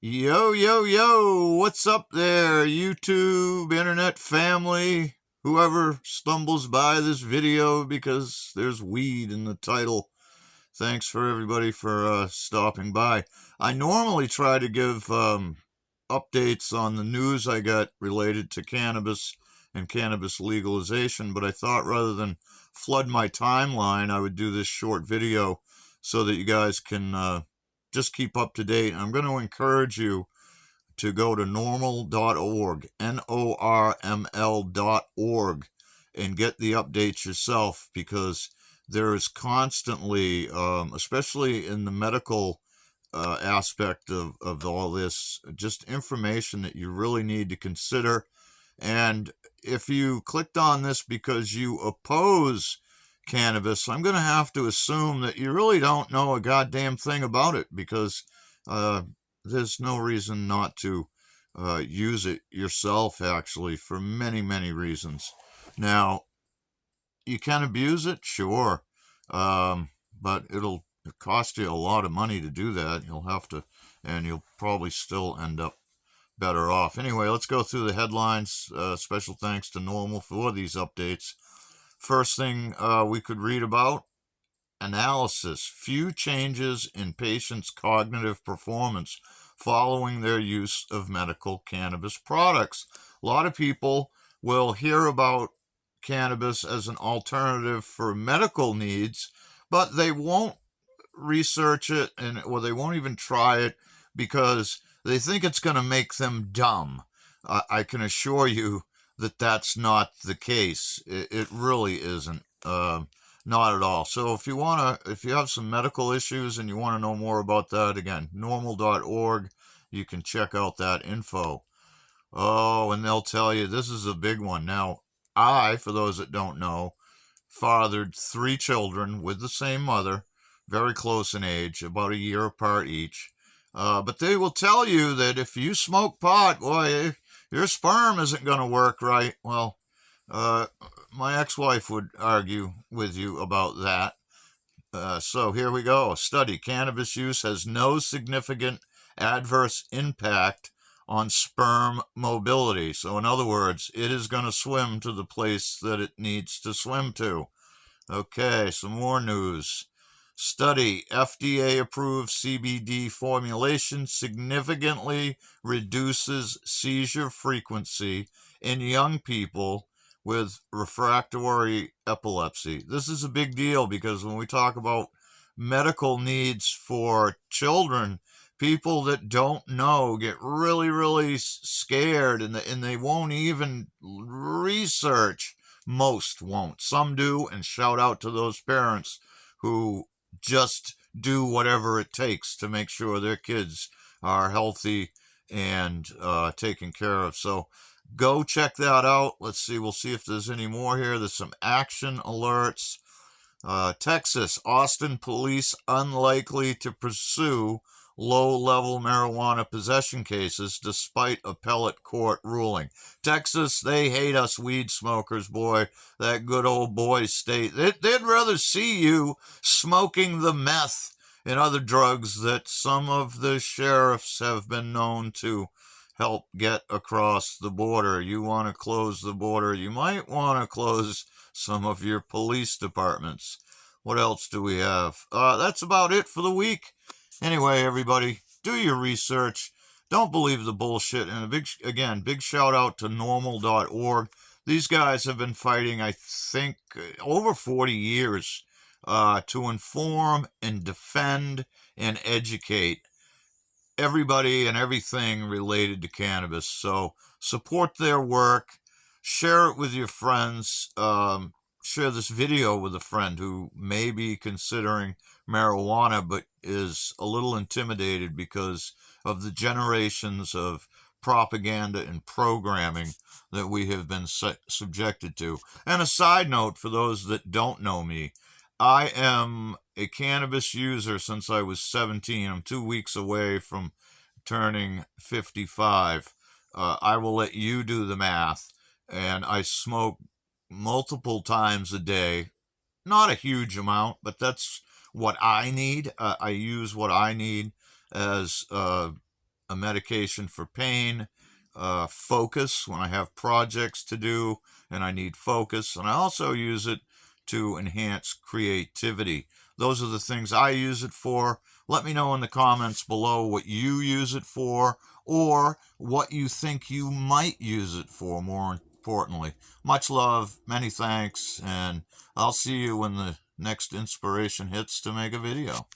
Yo, yo, yo, what's up there, YouTube, internet family, whoever stumbles by this video because there's weed in the title. Thanks for everybody for stopping by. I normally try to give updates on the news I got related to cannabis and cannabis legalization, but I thought rather than flood my timeline, I would do this short video so that you guys can just keep up to date. I'm going to encourage you to go to norml.org, NORML.org, and get the updates yourself because there is constantly, especially in the medical aspect of all this, just information that you really need to consider. And if you clicked on this because you oppose cannabis, I'm going to have to assume that you really don't know a goddamn thing about it because there's no reason not to use it yourself, actually, for many, many reasons. Now, you can abuse it, sure, but it'll cost you a lot of money to do that. You'll have to, and you'll probably still end up better off. Anyway, let's go through the headlines. Special thanks to NORML for these updates. First thing we could read about: analysis. Few changes in patients' cognitive performance following their use of medical cannabis products. A lot of people will hear about cannabis as an alternative for medical needs, but they won't research it or they won't even try it because they think it's going to make them dumb. I can assure you that that's not the case. It really isn't. Not at all. So if you have some medical issues and you want to know more about that, again, norml.org, you can check out that info. Oh, and they'll tell you this is a big one. Now, for those that don't know, fathered 3 children with the same mother, very close in age, about a year apart each. But they will tell you that if you smoke pot, boy, your sperm isn't going to work right. Well, my ex-wife would argue with you about that. So here we go. A study: cannabis use has no significant adverse impact on sperm mobility. So in other words, it is going to swim to the place that it needs to swim to. Okay, some more news. Study: FDA-approved CBD formulation significantly reduces seizure frequency in young people with refractory epilepsy. This is a big deal because when we talk about medical needs for children, people that don't know get really, really scared and they won't even research. Most won't. Some do, and shout out to those parents who just do whatever it takes to make sure their kids are healthy and taken care of. So go check that out. Let's see. We'll see if there's any more here. There's some action alerts. Texas, Austin police unlikely to pursue low-level marijuana possession cases despite appellate court ruling. Texas, they hate us weed smokers, boy. That good old boy state. They'd rather see you smoking the meth and other drugs that some of the sheriffs have been known to help get across the border. You want to close the border, you might want to close some of your police departments. What else do we have? That's about it for the week. Anyway, everybody, do your research. Don't believe the bullshit. And big shout out to norml.org. These guys have been fighting, I think, over 40 years to inform and defend and educate everybody and everything related to cannabis. So support their work. Share it with your friends. Share this video with a friend who may be considering marijuana but is a little intimidated because of the generations of propaganda and programming that we have been subjected to. And a side note for those that don't know me, I am a cannabis user since I was 17. I'm 2 weeks away from turning 55. I will let you do the math. And I smoke multiple times a day. Not a huge amount, but that's what I need. I use what I need as a medication for pain, focus when I have projects to do and I need focus, and I also use it to enhance creativity. Those are the things I use it for. Let me know in the comments below what you use it for, or what you think you might use it for, more importantly. Much love, many thanks, and I'll see you when the next inspiration hits to make a video.